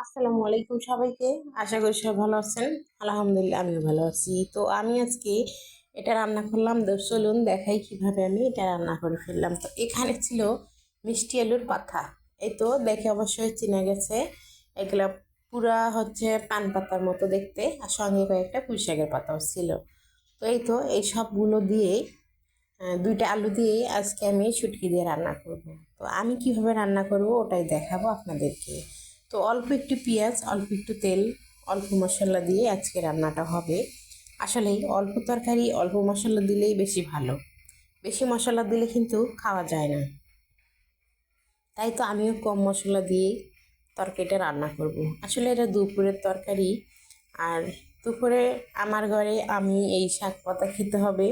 আসসালামু আলাইকুম সবাইকে। আশা করি সবাই ভালো আছেন। আলহামদুলিল্লাহ আমিও ভালো আছি। তো আমি আজকে এটা রান্না করলাম। চলুন দেখাই কিভাবে আমি এটা রান্না করে ফেললাম। তো এখানে ছিল মিষ্টি আলুর পাতা। এই তো দেখে অবশ্যই চিনা গেছে। এগুলা পুরা হচ্ছে পান পাতার মতো দেখতে, আর সঙ্গে কয়েকটা পুঁই শাকের পাতাও ছিল। তো এই তো এই সবগুলো দিয়ে দুইটা আলু দিয়ে আজকে আমি শুটকি দিয়ে রান্না করব। তো আমি কিভাবে রান্না করব ওটাই দেখাবো আপনাদেরকে। তো অল্প একটু পেঁয়াজ, অল্প একটু তেল, অল্প মশলা দিয়ে আজকে রান্নাটা হবে। আসলে অল্প তরকারি অল্প মশলা দিলেই বেশি ভালো, বেশি মশলা দিলে কিন্তু খাওয়া যায় না। তাই তো আমিও কম মশলা দিয়ে তরকারিটা রান্না করব। আসলে এটা দুপুরের তরকারি, আর দুপুরে আমার ঘরে আমি এই শাক পাতা খেতে হবে,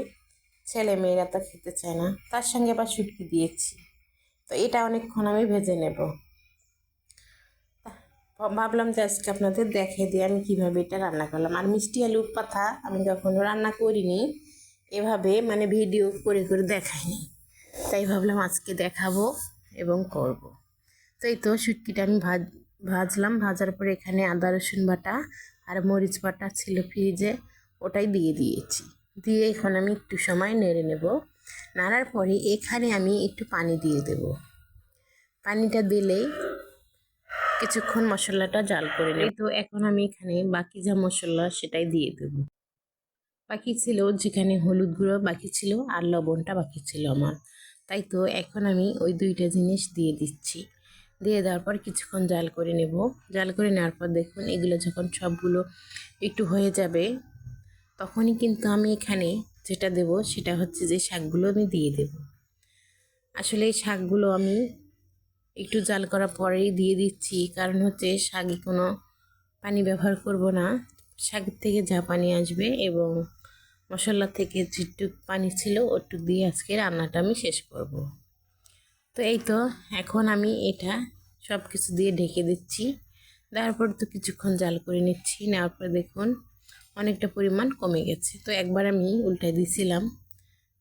ছেলে মেয়েরা তো খেতে চায় না, তার সঙ্গে আবার শুটকি দিয়েছি। তো এটা অনেকক্ষণ আমি ভেজে নেব। ভাবলাম যে আজকে আপনাদের দেখিয়ে দিয়ে আমি কিভাবে এটা রান্না করলাম। আর মিষ্টি আলুর পাতা আমি কখনো রান্না করিনি এভাবে, মানে ভিডিও করে করে দেখাইনি, তাই ভাবলাম আজকে দেখাবো এবং করব। তো এই তো শুটকিটা আমি ভাজলাম। ভাজার পরে এখানে আদা রসুন বাটা আর মরিচ বাটা ছিল ফ্রিজে, ওটাই দিয়ে দিয়েছি। দিয়ে এখন আমি একটু সময় নেড়ে নেব। নাড়ার পরে এখানে আমি একটু পানি দিয়ে দেব। পানিটা দিলেই কিছুক্ষণ মশলাটা জাল করে নেব। তো এখন আমি এখানে বাকি যা মশলা সেটাই দিয়ে দেব। বাকি ছিল যেখানে হলুদ গুঁড়ো বাকি ছিল আর লবণটা বাকি ছিল আমার। তাই তো এখন আমি ওই দুইটা জিনিস দিয়ে দিচ্ছি। দিয়ে দেওয়ার পর কিছুক্ষণ জাল করে নেব। জাল করে নেওয়ার পর দেখুন এগুলো যখন সবগুলো একটু হয়ে যাবে, তখনই কিন্তু আমি এখানে যেটা দেব সেটা হচ্ছে যে শাকগুলো আমি দিয়ে দেব। আসলে এই শাকগুলো আমি একটু জাল করার পরেই দিয়ে দিচ্ছি, কারণ হচ্ছে শাকে কোনো পানি ব্যবহার করব না। শাকের থেকে যা পানি আসবে এবং মশলা থেকে যেটুক পানি ছিল ওটুক দিয়ে আজকে রান্নাটা আমি শেষ করব। তো এই তো এখন আমি এটা সব কিছু দিয়ে ঢেকে দিচ্ছি। তারপর তো কিছুক্ষণ জাল করে নিচ্ছি। নেওয়ার পর দেখুন অনেকটা পরিমাণ কমে গেছে। তো একবার আমি উল্টাই দিয়েছিলাম,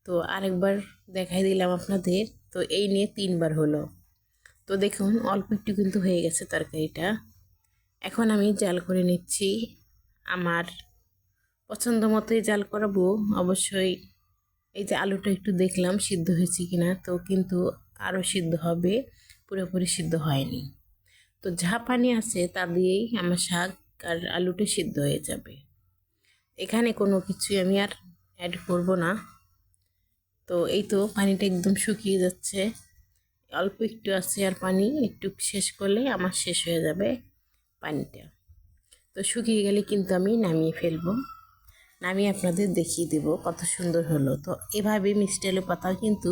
তো আরেকবার দেখাই দিলাম আপনাদের। তো এই নিয়ে 3বার হলো। তো দেখুন অল্প একটু কিন্তু হয়ে গেছে তরকারিটা। এখন আমি জাল করে নিচ্ছি। আমার পছন্দ মতোই জাল করাবো অবশ্যই। এই যে আলুটা একটু দেখলাম সিদ্ধ হয়েছে কিনা, তো কিন্তু আরও সিদ্ধ হবে, পুরোপুরি সিদ্ধ হয়নি। তো যা পানি আছে তা দিয়েই আমার শাক আর আলুটা সিদ্ধ হয়ে যাবে। এখানে কোনো কিছুই আমি আর অ্যাড করব না। তো এই তো পানিটা একদম শুকিয়ে যাচ্ছে, অল্প একটু আছে আর পানি একটু শেষ করলে আমার শেষ হয়ে যাবে পানিটা। তো শুকিয়ে গেলে কিন্তু আমি নামিয়ে ফেলবো। নামিয়ে আপনাদের দেখিয়ে দেব কত সুন্দর হলো। তো এভাবে মিষ্টি আলু পাতাও কিন্তু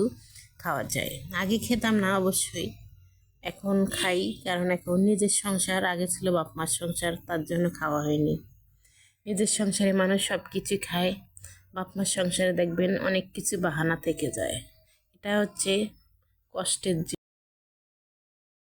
খাওয়া যায়। আগে খেতাম না অবশ্যই, এখন খাই, কারণ এখন নিজের সংসার। আগে ছিল বাপ মার সংসার, তার জন্য খাওয়া হয়নি। নিজের সংসারে মানুষ সব কিছু খায়, বাপ মার সংসারে দেখবেন অনেক কিছু বাহানা থেকে যায়। এটা হচ্ছে কষ্টের